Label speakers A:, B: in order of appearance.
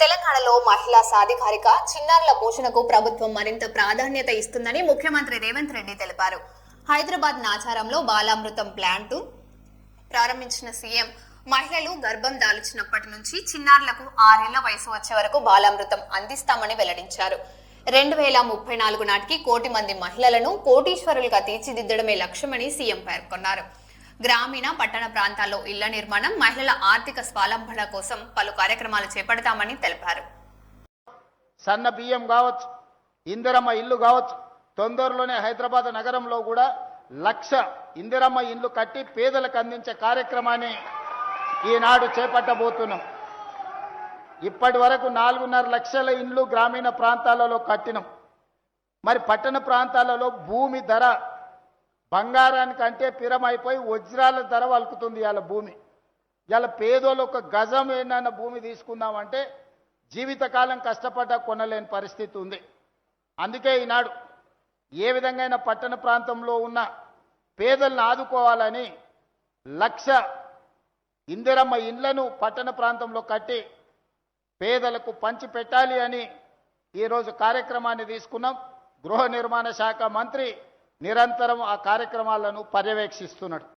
A: తెలంగాణలో మహిళా సాధికారిక చిన్నారుల పోషణకు ప్రభుత్వం మరింత ప్రాధాన్యత ఇస్తుందని ముఖ్యమంత్రి రేవంత్ రెడ్డి తెలిపారు. హైదరాబాద్ నాచారంలో బాలామృతం ప్లాంటు ప్రారంభించిన సీఎం మహిళలు గర్భం దాల్చినప్పటి నుంచి చిన్నారులకు 6 ఏళ్ల వయసు వచ్చే వరకు బాలామృతం అందిస్తామని వెల్లడించారు. 2034 నాటికి 1 కోటి మంది మహిళలను కోటీశ్వరులుగా తీర్చిదిద్దడమే లక్ష్యమని సీఎం పేర్కొన్నారు. గ్రామీణ పట్టణ ప్రాంతాల్లో ఇళ్ల నిర్మాణం, మహిళల ఆర్థిక స్వావలంబన కోసం పలు కార్యక్రమాలు చేపడతామని తెలిపారు.
B: సన్న బియ్యం కావచ్చు, ఇందిరమ్మ ఇల్లు కావచ్చు, తొందరలోనే హైదరాబాద్ నగరంలో కూడా 1,00,000 ఇందిరమ్మ ఇల్లు కట్టి పేదలకు అందించే కార్యక్రమాన్ని ఈనాడు చేపట్టబోతున్నాం. ఇప్పటి వరకు 4.5 లక్షల ఇండ్లు గ్రామీణ ప్రాంతాలలో కట్టినాం. మరి పట్టణ ప్రాంతాలలో భూమి ధర బంగారానికంటే పిరమైపోయి వజ్రాల ధర వలుకుతుంది. ఇవాళ భూమి, ఇవాళ పేదోళ్ళు ఒక గజం ఏదైనా భూమి తీసుకుందామంటే జీవితకాలం కష్టపడ్డా కొనలేని పరిస్థితి ఉంది. అందుకే ఈనాడు ఏ విధంగా పట్టణ ప్రాంతంలో ఉన్న పేదలను ఆదుకోవాలని 1,00,000 ఇందిరమ్మ ఇండ్లను పట్టణ ప్రాంతంలో కట్టి పేదలకు పంచి పెట్టాలి అని ఈరోజు కార్యక్రమాన్ని తీసుకున్నాం. గృహ నిర్మాణ శాఖ మంత్రి నిరంతరం ఆ కార్యక్రమాలను పర్యవేక్షిస్తున్నాడు.